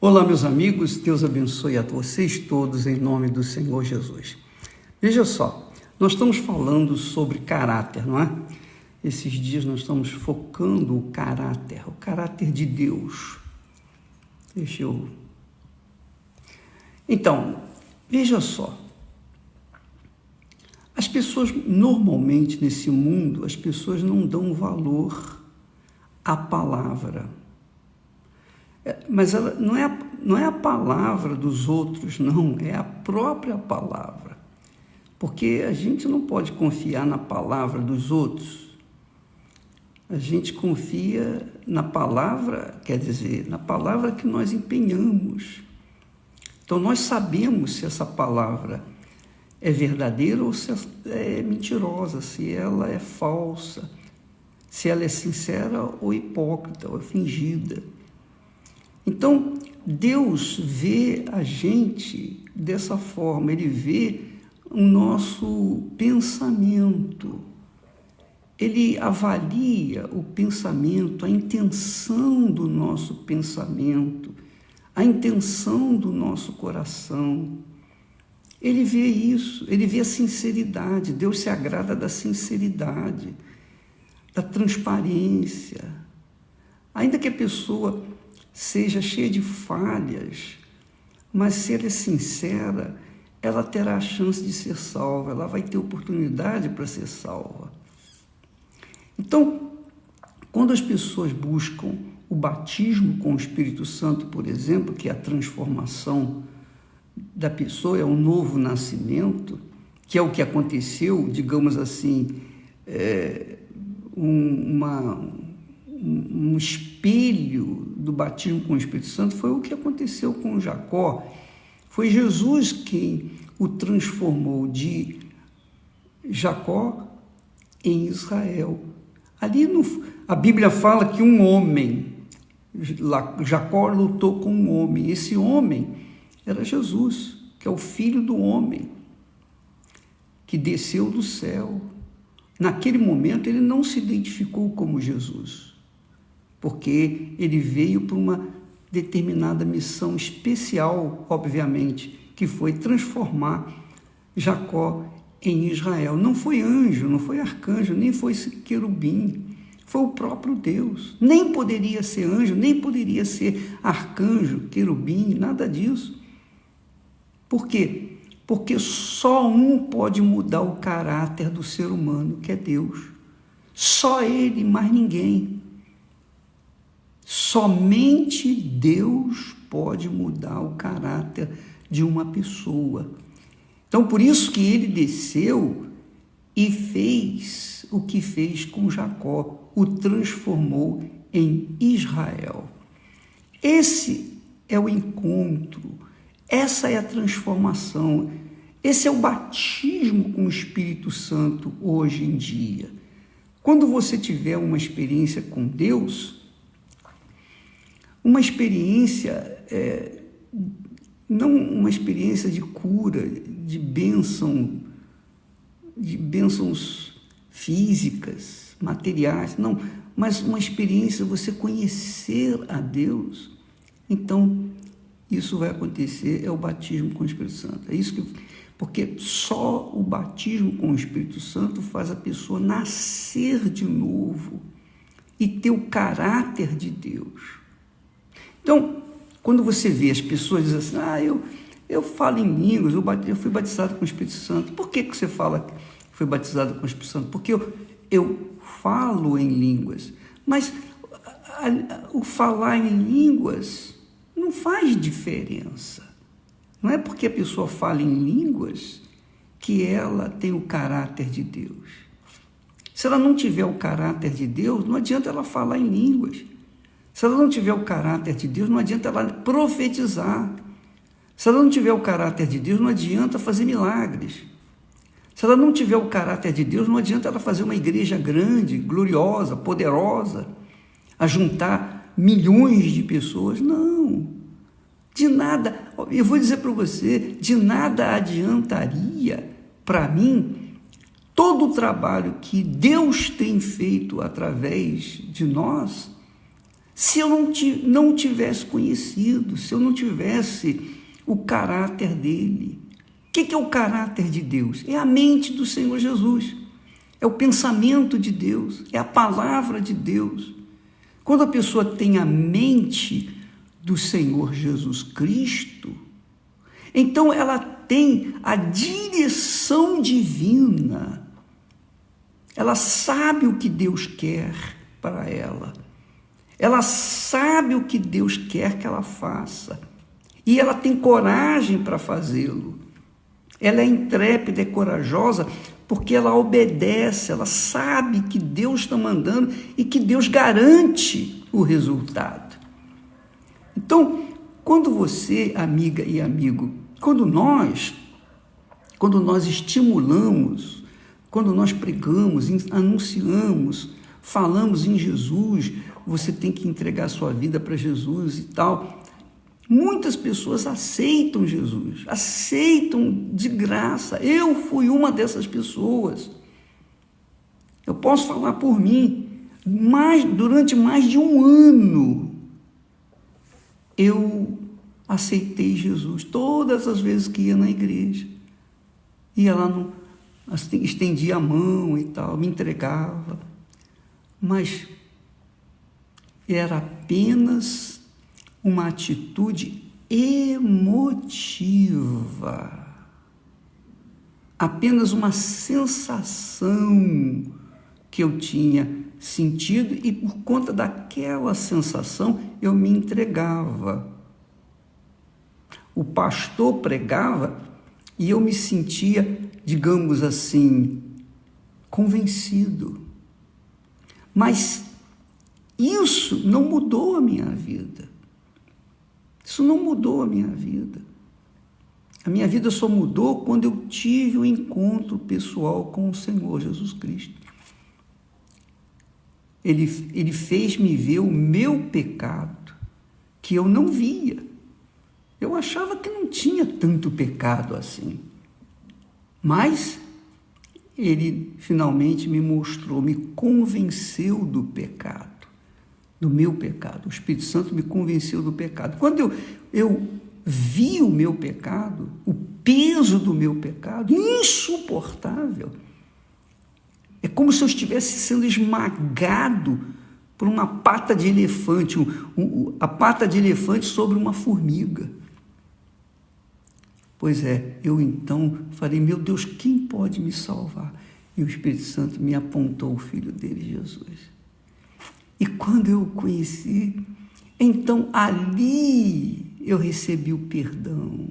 Olá, meus amigos, Deus abençoe a vocês todos em nome do Senhor Jesus. Veja só, nós estamos falando sobre caráter, não é? Esses dias nós estamos focando o caráter de Deus. Então, veja só, as pessoas normalmente nesse mundo, as pessoas não dão valor à palavra. Mas ela não é a palavra dos outros, não, é a própria palavra. Porque a gente não pode confiar na palavra dos outros. A gente confia na palavra, quer dizer, na palavra que nós empenhamos. Então nós sabemos se essa palavra é verdadeira ou se é mentirosa, se ela é falsa, se ela é sincera ou hipócrita ou fingida. Então, Deus vê a gente dessa forma, Ele vê o nosso pensamento, Ele avalia o pensamento, a intenção do nosso pensamento, a intenção do nosso coração. Ele vê isso, Ele vê a sinceridade, Deus se agrada da sinceridade, da transparência. Ainda que a pessoa seja cheia de falhas, mas se ela é sincera, ela terá a chance de ser salva, ela vai ter oportunidade para ser salva. Então, quando as pessoas buscam o batismo com o Espírito Santo, por exemplo, que é a transformação da pessoa, é um novo nascimento, que é o que aconteceu, digamos assim, um espelho do batismo com o Espírito Santo foi o que aconteceu com Jacó. Foi Jesus quem o transformou de Jacó em Israel. Ali a Bíblia fala que um homem, Jacó lutou com um homem, esse homem era Jesus, que é o Filho do homem, que desceu do céu. Naquele momento ele não se identificou como Jesus, porque ele veio para uma determinada missão especial, obviamente, que foi transformar Jacó em Israel. Não foi anjo, não foi arcanjo, nem foi querubim, foi o próprio Deus. Nem poderia ser anjo, nem poderia ser arcanjo, querubim, nada disso. Por quê? Porque só um pode mudar o caráter do ser humano, que é Deus. Só Ele, mais ninguém. Somente Deus pode mudar o caráter de uma pessoa. Então, por isso que ele desceu e fez o que fez com Jacó, o transformou em Israel. Esse é o encontro, essa é a transformação, esse é o batismo com o Espírito Santo hoje em dia. Quando você tiver uma experiência com Deus, uma experiência, não uma experiência de cura, de bênçãos físicas, materiais, não, mas uma experiência, você conhecer a Deus. Então, isso vai acontecer, é o batismo com o Espírito Santo. É isso porque só o batismo com o Espírito Santo faz a pessoa nascer de novo e ter o caráter de Deus. Então, quando você vê as pessoas dizendo assim, eu falo em línguas, eu fui batizado com o Espírito Santo. Por que você fala que foi batizado com o Espírito Santo? Porque eu falo em línguas. Mas o falar em línguas não faz diferença. Não é porque a pessoa fala em línguas que ela tem o caráter de Deus. Se ela não tiver o caráter de Deus, não adianta ela falar em línguas. Se ela não tiver o caráter de Deus, não adianta ela profetizar. Se ela não tiver o caráter de Deus, não adianta fazer milagres. Se ela não tiver o caráter de Deus, não adianta ela fazer uma igreja grande, gloriosa, poderosa, a juntar milhões de pessoas. Não, de nada, eu vou dizer para você, de nada adiantaria para mim todo o trabalho que Deus tem feito através de nós, se eu não tivesse conhecido, se eu não tivesse o caráter dele. O que é o caráter de Deus? É a mente do Senhor Jesus, é o pensamento de Deus, é a palavra de Deus. Quando a pessoa tem a mente do Senhor Jesus Cristo, então ela tem a direção divina, ela sabe o que Deus quer para ela, ela sabe o que Deus quer que ela faça, e ela tem coragem para fazê-lo. Ela é intrépida, é corajosa, porque ela obedece, ela sabe que Deus está mandando e que Deus garante o resultado. Então, quando você, amiga e amigo, quando nós estimulamos, quando nós pregamos, anunciamos, falamos em Jesus, você tem que entregar sua vida para Jesus e tal. Muitas pessoas aceitam Jesus, aceitam de graça. Eu fui uma dessas pessoas. Eu posso falar por mim, durante mais de um ano, eu aceitei Jesus. Todas as vezes que ia na igreja, ia lá, estendia a mão e tal, me entregava. Mas era apenas uma atitude emotiva, apenas uma sensação que eu tinha sentido e por conta daquela sensação eu me entregava. O pastor pregava e eu me sentia, digamos assim, convencido. Mas isso não mudou a minha vida. Isso não mudou a minha vida. A minha vida só mudou quando eu tive um encontro pessoal com o Senhor Jesus Cristo. Ele fez-me ver o meu pecado, que eu não via. Eu achava que não tinha tanto pecado assim. Mas ele finalmente me mostrou, me convenceu do pecado. Do meu pecado. O Espírito Santo me convenceu do pecado. Quando eu vi o meu pecado, o peso do meu pecado, insuportável, é como se eu estivesse sendo esmagado por uma pata de elefante, a pata de elefante sobre uma formiga. Pois é, eu então falei, meu Deus, quem pode me salvar? E o Espírito Santo me apontou o Filho dele, Jesus. E quando eu o conheci, então ali eu recebi o perdão.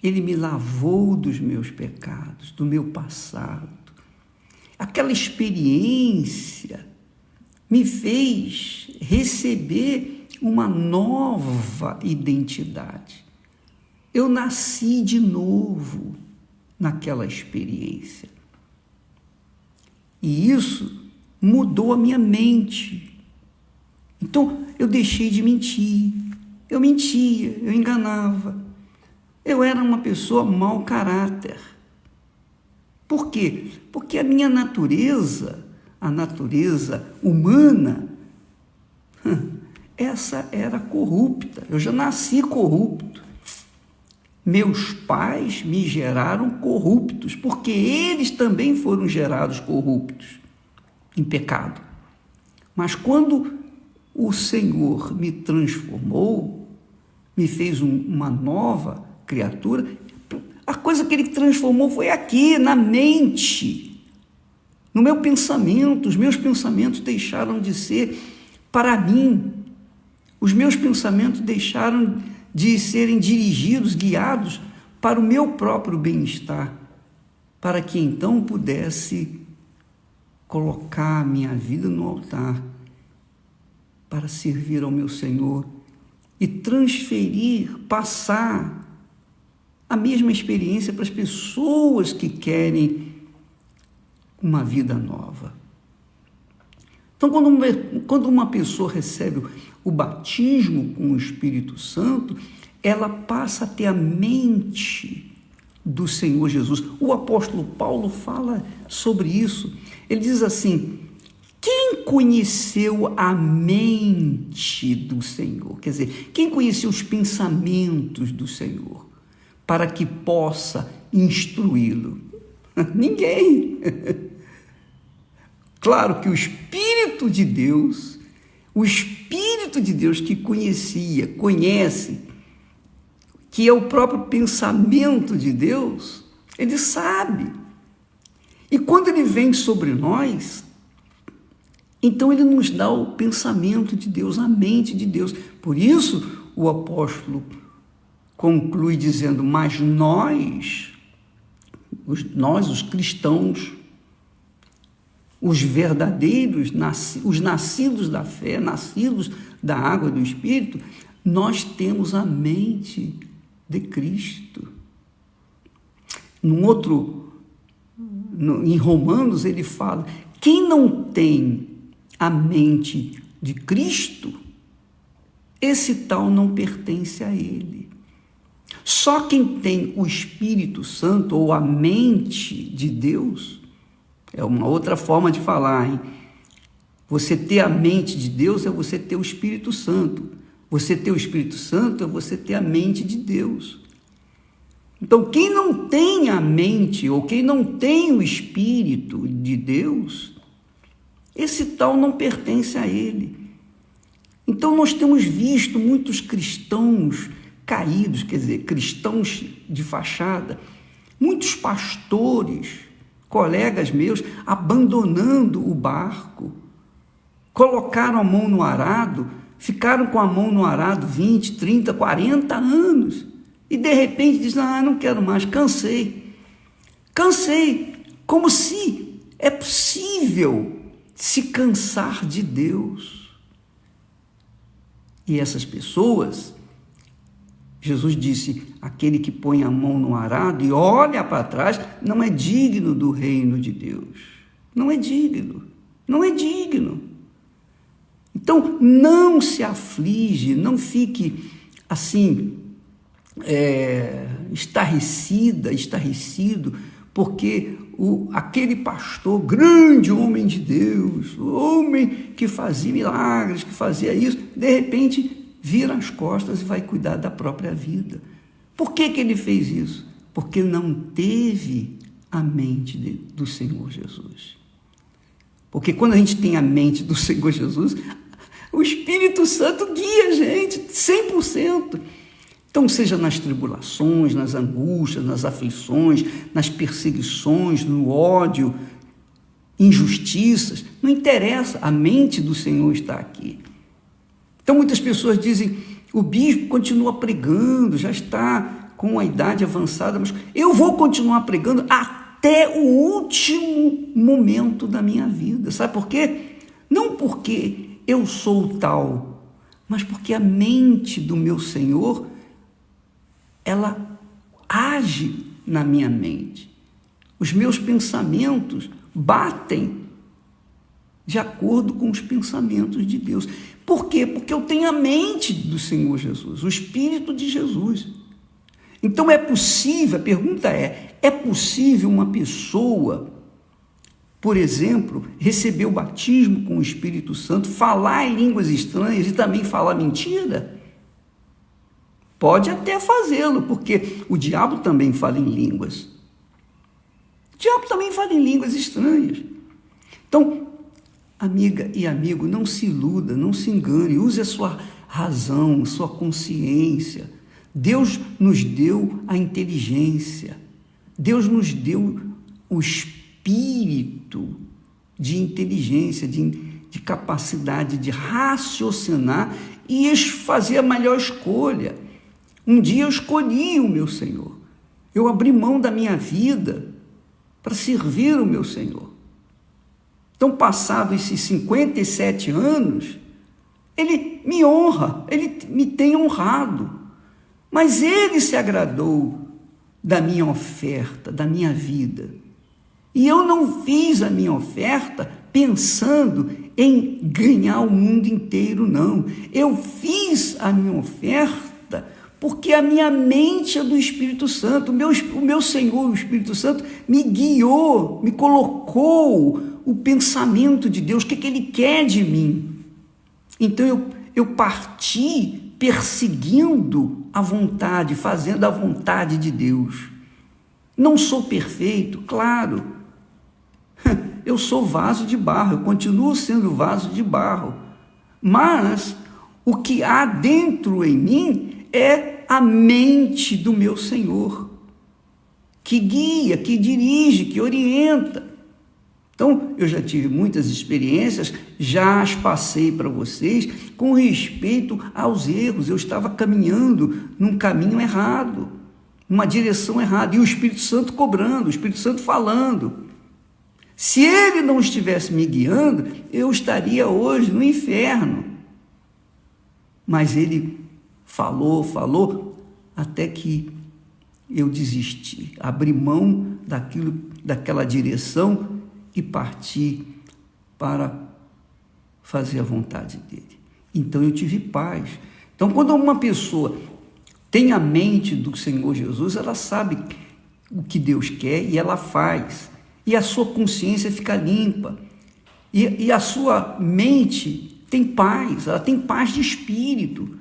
Ele me lavou dos meus pecados, do meu passado. Aquela experiência me fez receber uma nova identidade. Eu nasci de novo naquela experiência. E isso mudou a minha mente. Então, eu deixei de mentir. Eu mentia, eu enganava. Eu era uma pessoa mau caráter. Por quê? Porque a minha natureza, a natureza humana, essa era corrupta. Eu já nasci corrupto. Meus pais me geraram corruptos, porque eles também foram gerados corruptos, em pecado. Mas quando o Senhor me transformou, me fez uma nova criatura, a coisa que Ele transformou foi aqui, na mente, no meu pensamento. Os meus pensamentos deixaram de ser para mim. Os meus pensamentos deixaram de serem dirigidos, guiados para o meu próprio bem-estar, para que então pudesse colocar a minha vida no altar para servir ao meu Senhor e transferir, passar a mesma experiência para as pessoas que querem uma vida nova. Então, quando uma pessoa recebe o batismo com o Espírito Santo, ela passa a ter a mente do Senhor Jesus. O apóstolo Paulo fala sobre isso. Ele diz assim: quem conheceu a mente do Senhor? Quer dizer, quem conheceu os pensamentos do Senhor para que possa instruí-lo? Ninguém. Claro que o Espírito de Deus que conhece, que é o próprio pensamento de Deus, ele sabe. E quando ele vem sobre nós, então ele nos dá o pensamento de Deus, a mente de Deus. Por isso o apóstolo conclui dizendo: mas nós, os cristãos, os verdadeiros, os nascidos da fé, nascidos da água e do Espírito, nós temos a mente de Cristo. Em Romanos ele fala: quem não tem a mente de Cristo, esse tal não pertence a ele. Só quem tem o Espírito Santo ou a mente de Deus, é uma outra forma de falar, hein? Você ter a mente de Deus é você ter o Espírito Santo. Você ter o Espírito Santo é você ter a mente de Deus. Então, quem não tem a mente ou quem não tem o Espírito de Deus, esse tal não pertence a ele. Então, nós temos visto muitos cristãos caídos, quer dizer, cristãos de fachada, muitos pastores, colegas meus, abandonando o barco, colocaram a mão no arado, ficaram com a mão no arado 20, 30, 40 anos, e de repente dizem: não quero mais, cansei, como se é possível se cansar de Deus. E essas pessoas, Jesus disse: aquele que põe a mão no arado e olha para trás não é digno do reino de Deus. Não é digno. Então, não se aflige, não fique assim, estarrecido, porque aquele pastor, grande homem de Deus, homem que fazia milagres, que fazia isso, de repente vira as costas e vai cuidar da própria vida. Por que ele fez isso? Porque não teve a mente do Senhor Jesus. Porque quando a gente tem a mente do Senhor Jesus, o Espírito Santo guia a gente 100%. Então, seja nas tribulações, nas angústias, nas aflições, nas perseguições, no ódio, injustiças, não interessa, a mente do Senhor está aqui. Então, muitas pessoas dizem: o bispo continua pregando, já está com a idade avançada, mas eu vou continuar pregando até o último momento da minha vida. Sabe por quê? Não porque eu sou tal, mas porque a mente do meu Senhor, ela age na minha mente. Os meus pensamentos batem de acordo com os pensamentos de Deus. Por quê? Porque eu tenho a mente do Senhor Jesus, o Espírito de Jesus. Então é possível, a pergunta é possível uma pessoa, por exemplo, receber o batismo com o Espírito Santo, falar em línguas estranhas e também falar mentira? Pode até fazê-lo, porque o diabo também fala em línguas. O diabo também fala em línguas estranhas. Então, amiga e amigo, não se iluda, não se engane, use a sua razão, a sua consciência. Deus nos deu a inteligência, Deus nos deu o espírito de inteligência, de capacidade de raciocinar e fazer a melhor escolha. Um dia eu escolhi o meu Senhor, eu abri mão da minha vida para servir o meu Senhor. Então, passados esses 57 anos, Ele me honra, Ele me tem honrado, mas Ele se agradou da minha oferta, da minha vida. E eu não fiz a minha oferta pensando em ganhar o mundo inteiro, não. Eu fiz a minha oferta porque a minha mente é do Espírito Santo. O meu Senhor, o Espírito Santo, me guiou, me colocou o pensamento de Deus, o que Ele quer de mim. Então eu parti perseguindo a vontade, fazendo a vontade de Deus. Não sou perfeito, claro. Eu sou vaso de barro, eu continuo sendo vaso de barro. Mas o que há dentro em mim é a mente do meu Senhor, que guia, que dirige, que orienta. Então, eu já tive muitas experiências, já as passei para vocês com respeito aos erros. Eu estava caminhando num caminho errado, numa direção errada, e o Espírito Santo cobrando, o Espírito Santo falando. Se ele não estivesse me guiando, eu estaria hoje no inferno. Mas ele falou, até que eu desisti, abri mão daquela direção e parti para fazer a vontade dele. Então eu tive paz. Então, quando uma pessoa tem a mente do Senhor Jesus, ela sabe o que Deus quer e ela faz. E a sua consciência fica limpa. E a sua mente tem paz, ela tem paz de espírito,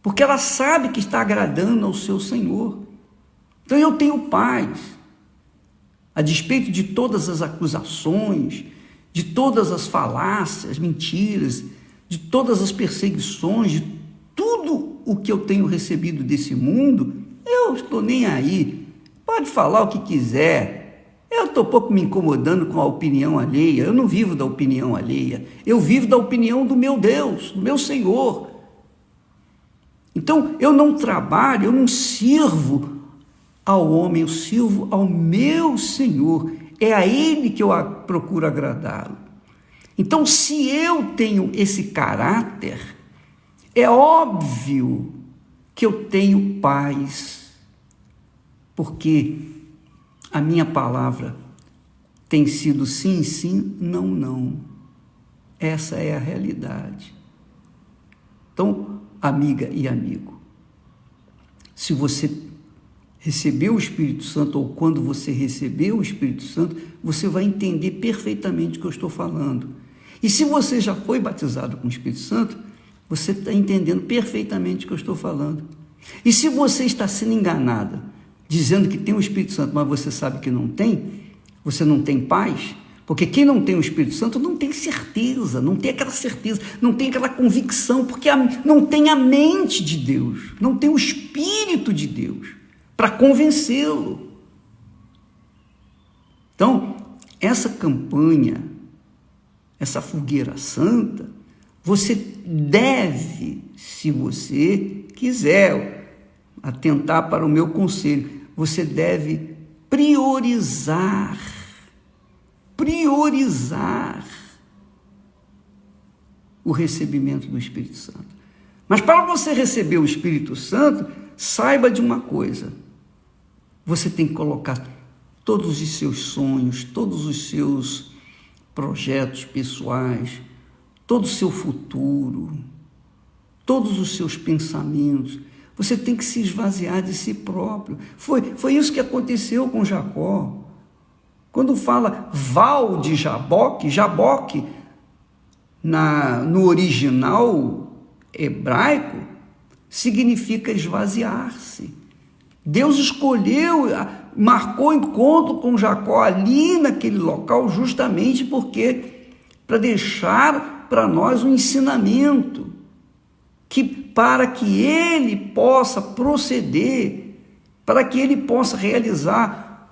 porque ela sabe que está agradando ao seu Senhor. Então eu tenho paz. A despeito de todas as acusações, de todas as falácias, mentiras, de todas as perseguições, de tudo o que eu tenho recebido desse mundo, eu estou nem aí. Pode falar o que quiser. Eu estou pouco me incomodando com a opinião alheia. Eu não vivo da opinião alheia. Eu vivo da opinião do meu Deus, do meu Senhor. Então, eu não trabalho, eu não sirvo ao homem, eu sirvo ao meu Senhor. É a Ele que eu procuro agradá-lo. Então, se eu tenho esse caráter, é óbvio que eu tenho paz, porque a minha palavra tem sido sim, sim, não, não. Essa é a realidade. Então, amiga e amigo, se você recebeu o Espírito Santo, ou quando você recebeu o Espírito Santo, você vai entender perfeitamente o que eu estou falando. E se você já foi batizado com o Espírito Santo, você está entendendo perfeitamente o que eu estou falando. E se você está sendo enganado, dizendo que tem o Espírito Santo, mas você sabe que não tem, você não tem paz, porque quem não tem o Espírito Santo não tem certeza, não tem aquela certeza, não tem aquela convicção, porque não tem a mente de Deus, não tem o Espírito de Deus para convencê-lo. Então, essa campanha, essa fogueira santa, você deve, se você quiser atentar para o meu conselho, você deve priorizar o recebimento do Espírito Santo. Mas para você receber o Espírito Santo, saiba de uma coisa: você tem que colocar todos os seus sonhos, todos os seus projetos pessoais, todo o seu futuro, todos os seus pensamentos, você tem que se esvaziar de si próprio. Foi isso que aconteceu com Jacó. Quando fala Val de Jaboque, Jaboque, no original hebraico, significa esvaziar-se. Deus escolheu, marcou encontro com Jacó ali naquele local, justamente porque para deixar para nós um ensinamento, para que ele possa proceder, para que ele possa realizar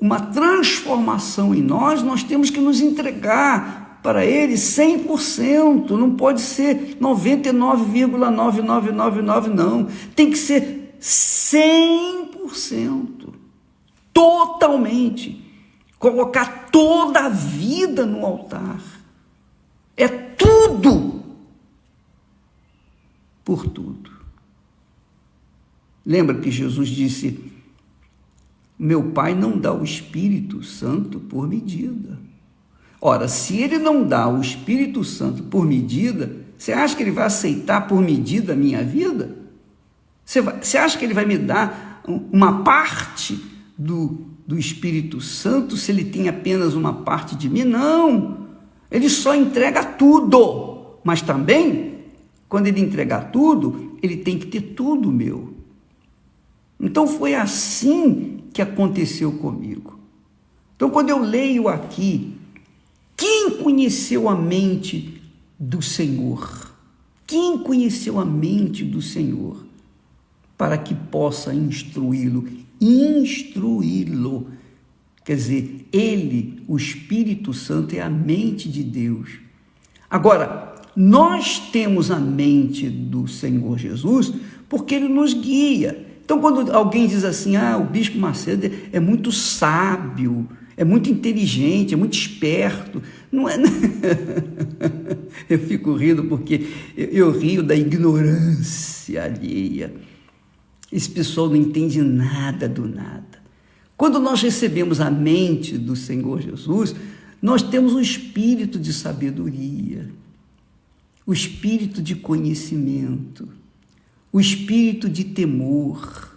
uma transformação em nós temos que nos entregar para ele 100%, não pode ser 99,9999 não, tem que ser 100%, totalmente, colocar toda a vida no altar, é tudo, por tudo. Lembra que Jesus disse: meu Pai não dá o Espírito Santo por medida. Ora, se ele não dá o Espírito Santo por medida, você acha que ele vai aceitar por medida a minha vida? Você acha que ele vai me dar uma parte do Espírito Santo se ele tem apenas uma parte de mim? Não, ele só entrega tudo, mas também, quando ele entregar tudo, ele tem que ter tudo meu. Então foi assim que aconteceu comigo. Então quando eu leio aqui, quem conheceu a mente do Senhor? Quem conheceu a mente do Senhor para que possa instruí-lo? Instruí-lo. Quer dizer, ele, o Espírito Santo, é a mente de Deus. Agora, nós temos a mente do Senhor Jesus porque ele nos guia. Então, quando alguém diz assim, o Bispo Macedo é muito sábio, é muito inteligente, é muito esperto, não é? Eu fico rindo porque eu rio da ignorância alheia. Esse pessoal não entende nada do nada. Quando nós recebemos a mente do Senhor Jesus, nós temos o espírito de sabedoria, o espírito de conhecimento, o espírito de temor,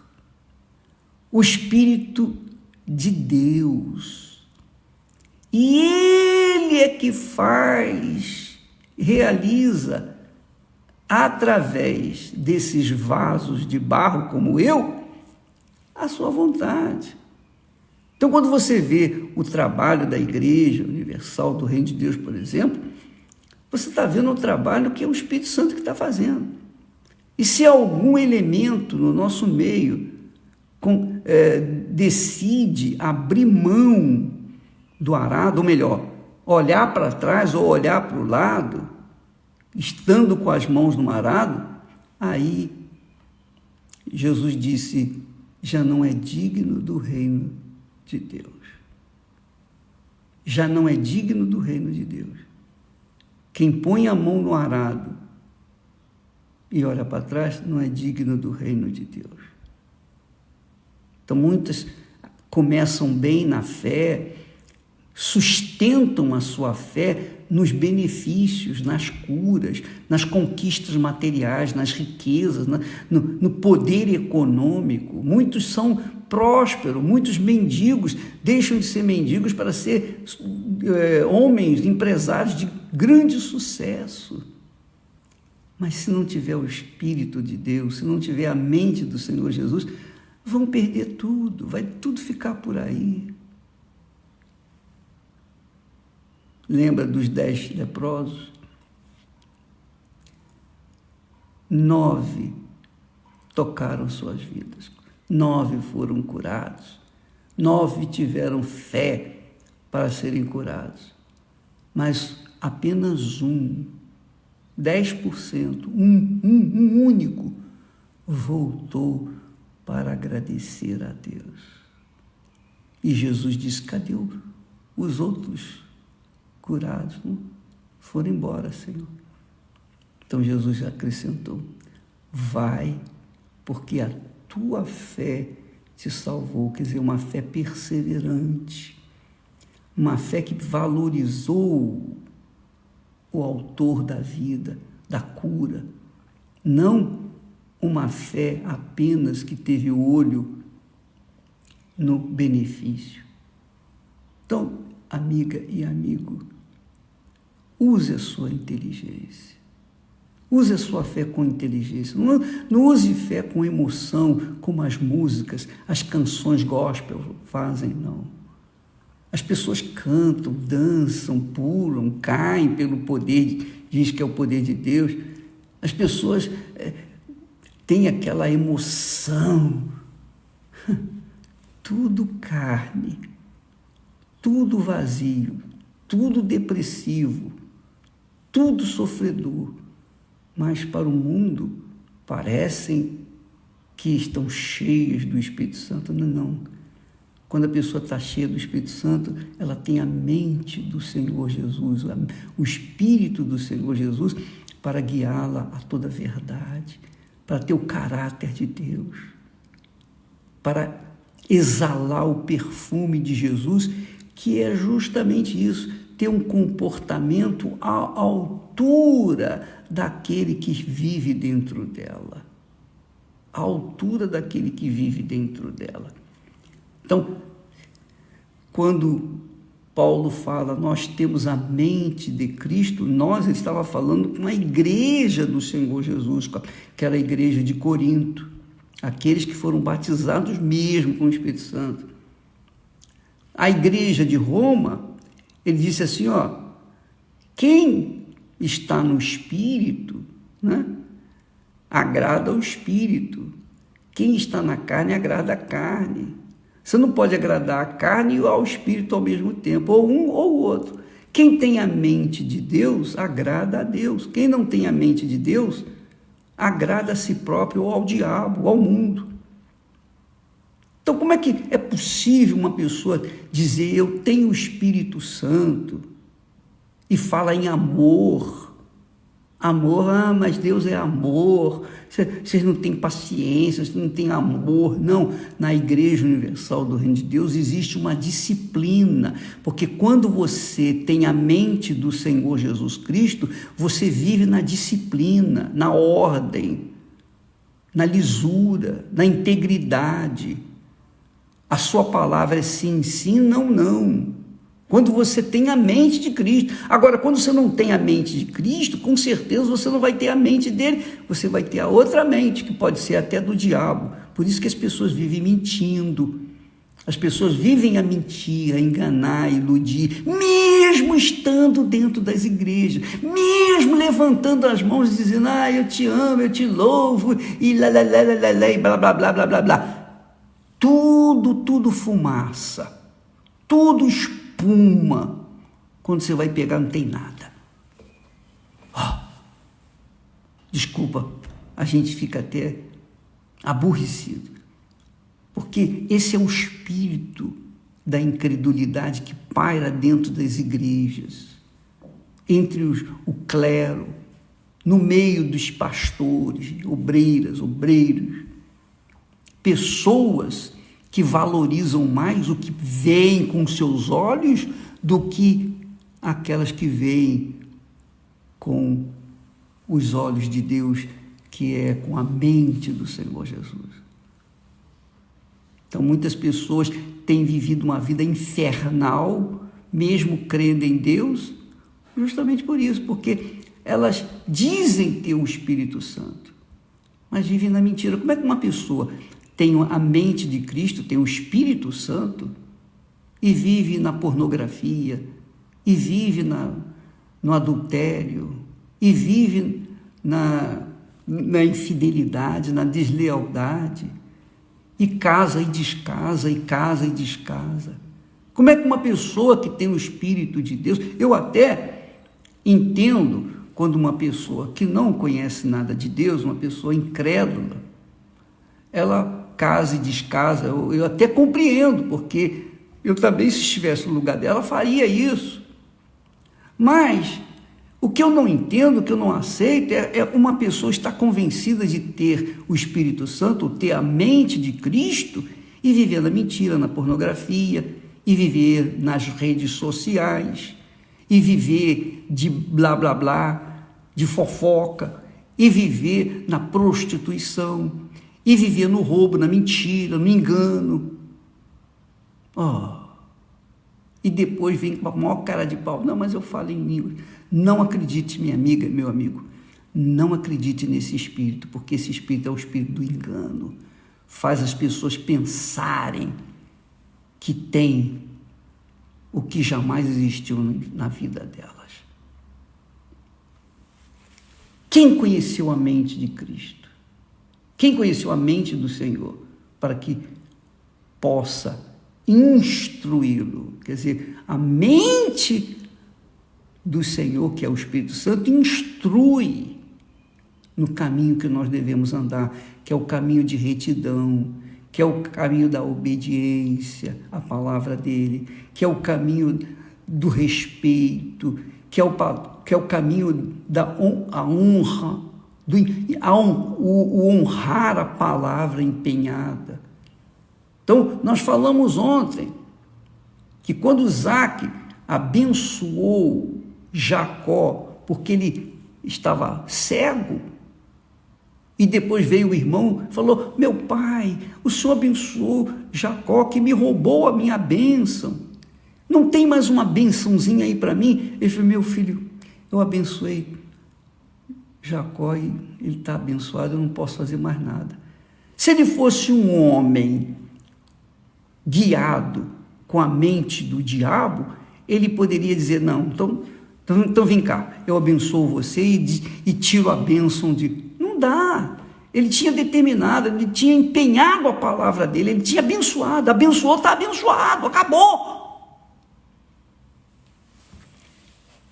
o espírito de Deus. E ele é que realiza, através desses vasos de barro como eu, a sua vontade. Então, quando você vê o trabalho da Igreja Universal do Reino de Deus, por exemplo, você está vendo um trabalho que é o Espírito Santo que está fazendo. E se algum elemento no nosso meio decide abrir mão do arado, ou melhor, olhar para trás ou olhar para o lado, estando com as mãos no arado, aí Jesus disse, já não é digno do reino de Deus. Já não é digno do reino de Deus. Quem põe a mão no arado e olha para trás, não é digno do reino de Deus. Então, muitas começam bem na fé, sustentam a sua fé nos benefícios, nas curas, nas conquistas materiais, nas riquezas, no poder econômico. Muitos são prósperos, muitos mendigos deixam de ser mendigos para ser homens, empresários de grande sucesso. Mas se não tiver o Espírito de Deus, se não tiver a mente do Senhor Jesus, vão perder tudo, vai tudo ficar por aí. Lembra dos 10 leprosos? 9 tocaram suas vidas, 9 foram curados, 9 tiveram fé para serem curados, mas apenas 10%, um único, voltou para agradecer a Deus. E Jesus disse, cadê os outros curados? Não? Foram embora, Senhor. Então Jesus acrescentou, vai, porque a tua fé te salvou. Quer dizer, uma fé perseverante, uma fé que valorizou o autor da vida, da cura, não uma fé apenas que teve o olho no benefício. Então, amiga e amigo, use a sua inteligência, use a sua fé com inteligência, não use fé com emoção, como as músicas, as canções gospel fazem, não. As pessoas cantam, dançam, pulam, caem pelo poder, diz que é o poder de Deus. As pessoas têm aquela emoção. Tudo carne, tudo vazio, tudo depressivo, tudo sofredor. Mas para o mundo parecem que estão cheios do Espírito Santo. Não. Quando a pessoa está cheia do Espírito Santo, ela tem a mente do Senhor Jesus, o Espírito do Senhor Jesus, para guiá-la a toda a verdade, para ter o caráter de Deus, para exalar o perfume de Jesus, que é justamente isso, ter um comportamento à altura daquele que vive dentro dela. À altura daquele que vive dentro dela. Então, quando Paulo fala, nós temos a mente de Cristo, ele estava falando com a igreja do Senhor Jesus, que era a igreja de Corinto, aqueles que foram batizados mesmo com o Espírito Santo. A igreja de Roma, ele disse assim, quem está no Espírito, né, agrada ao Espírito. Quem está na carne, agrada a carne. Você não pode agradar a carne e ao Espírito ao mesmo tempo, ou um ou o outro. Quem tem a mente de Deus, agrada a Deus. Quem não tem a mente de Deus, agrada a si próprio, ou ao diabo, ou ao mundo. Então, como é que é possível uma pessoa dizer, eu tenho o Espírito Santo, e fala em amor? Amor, mas Deus é amor, vocês não têm paciência, vocês não têm amor. Não, na Igreja Universal do Reino de Deus existe uma disciplina, porque quando você tem a mente do Senhor Jesus Cristo, você vive na disciplina, na ordem, na lisura, na integridade. A sua palavra é sim, sim, não, não. Quando você tem a mente de Cristo. Agora, quando você não tem a mente de Cristo, com certeza você não vai ter a mente dele, você vai ter a outra mente, que pode ser até do diabo. Por isso que as pessoas vivem mentindo. As pessoas vivem a mentir, a enganar, a iludir, mesmo estando dentro das igrejas, mesmo levantando as mãos e dizendo, eu te amo, eu te louvo, e lá, e blá, blá, blá, blá, blá, blá. Tudo fumaça, tudo espuma. Quando você vai pegar, não tem nada. Desculpa, a gente fica até aborrecido, porque esse é o espírito da incredulidade que paira dentro das igrejas, entre o clero, no meio dos pastores, obreiros, pessoas que valorizam mais o que veem com seus olhos do que aquelas que veem com os olhos de Deus, que é com a mente do Senhor Jesus. Então, muitas pessoas têm vivido uma vida infernal, mesmo crendo em Deus, justamente por isso, porque elas dizem ter o Espírito Santo, mas vivem na mentira. Como é que uma pessoa tem a mente de Cristo, tem o Espírito Santo, e vive na pornografia, e vive no adultério, e vive na infidelidade, na deslealdade, e casa e descasa, e casa e descasa? Como é que uma pessoa que tem o Espírito de Deus, eu até entendo quando uma pessoa que não conhece nada de Deus, uma pessoa incrédula, ela casa e descasa, eu até compreendo, porque eu também, se estivesse no lugar dela, faria isso. Mas o que eu não entendo, o que eu não aceito, é uma pessoa estar convencida de ter o Espírito Santo, ou ter a mente de Cristo, e viver na mentira, na pornografia, e viver nas redes sociais, e viver de blá, blá, blá, de fofoca, e viver na prostituição, e viver no roubo, na mentira, no engano. E depois vem com a maior cara de pau. Não, mas eu falo em línguas. Não acredite, minha amiga, meu amigo. Não acredite nesse espírito, porque esse espírito é o espírito do engano. Faz as pessoas pensarem que tem o que jamais existiu na vida delas. Quem conheceu a mente de Cristo? Quem conheceu a mente do Senhor para que possa instruí-lo? Quer dizer, a mente do Senhor, que é o Espírito Santo, instrui no caminho que nós devemos andar, que é o caminho de retidão, que é o caminho da obediência à palavra dele, que é o caminho do respeito, que é o caminho da honra, o honrar a palavra empenhada. Então, nós falamos ontem que quando Isaac abençoou Jacó, porque ele estava cego, e depois veio o irmão e falou: meu pai, o senhor abençoou Jacó, que me roubou a minha bênção. Não tem mais uma bençãozinha aí para mim? Ele falou, meu filho, eu abençoei Jacó e ele está abençoado, eu não posso fazer mais nada. Se ele fosse um homem guiado com a mente do diabo, ele poderia dizer, não, então vem cá, eu abençoo você e tiro a bênção de... Não dá. Ele tinha determinado, ele tinha empenhado a palavra dele, ele tinha abençoado, abençoou, está abençoado, acabou.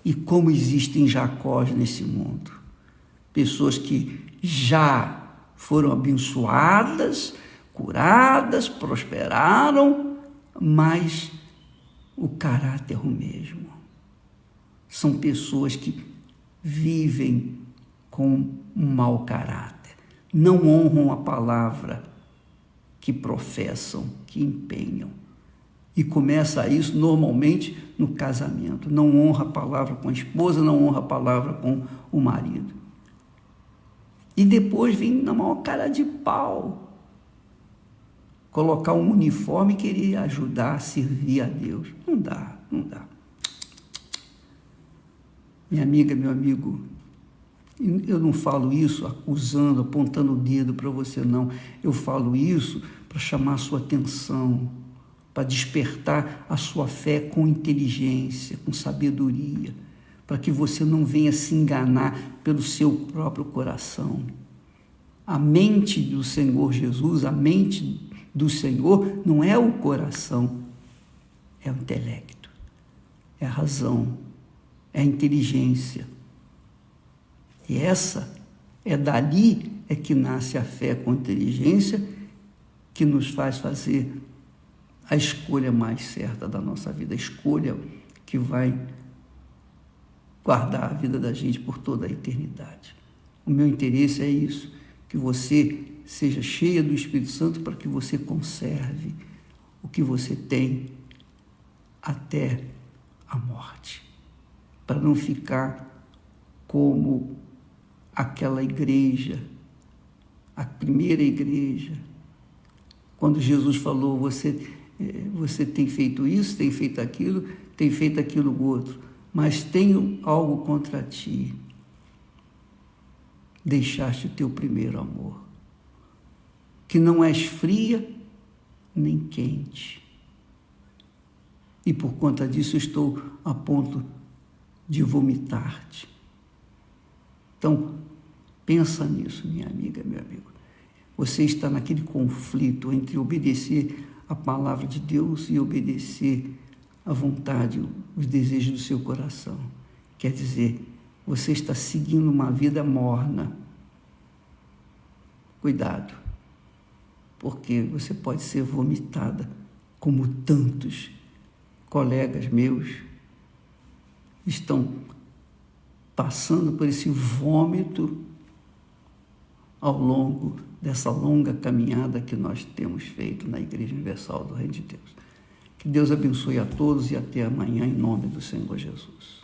E como existem Jacós nesse mundo, pessoas que já foram abençoadas, curadas, prosperaram, mas o caráter é o mesmo. São pessoas que vivem com um mau caráter, não honram a palavra que professam, que empenham. E começa isso normalmente no casamento. Não honra a palavra com a esposa, não honra a palavra com o marido. E depois vem na maior cara de pau colocar um uniforme e querer ajudar a servir a Deus. Não dá, não dá. Minha amiga, meu amigo, eu não falo isso acusando, apontando o dedo para você, não. Eu falo isso para chamar a sua atenção, para despertar a sua fé com inteligência, com sabedoria, para que você não venha se enganar pelo seu próprio coração. A mente do Senhor Jesus, a mente do Senhor não é o coração, é o intelecto, é a razão, é a inteligência. E dali que nasce a fé com inteligência, que nos faz fazer a escolha mais certa da nossa vida, a escolha que vai guardar a vida da gente por toda a eternidade. O meu interesse é isso, que você seja cheia do Espírito Santo para que você conserve o que você tem até a morte, para não ficar como aquela igreja, a primeira igreja, quando Jesus falou, você tem feito isso, tem feito aquilo outro, mas tenho algo contra ti. Deixaste o teu primeiro amor, que não és fria nem quente. E por conta disso estou a ponto de vomitar-te. Então, pensa nisso, minha amiga, meu amigo. Você está naquele conflito entre obedecer a palavra de Deus e obedecer à vontade, os desejos do seu coração. Quer dizer, você está seguindo uma vida morna. Cuidado, porque você pode ser vomitada, como tantos colegas meus estão passando por esse vômito ao longo dessa longa caminhada que nós temos feito na Igreja Universal do Reino de Deus. Que Deus abençoe a todos e até amanhã, em nome do Senhor Jesus.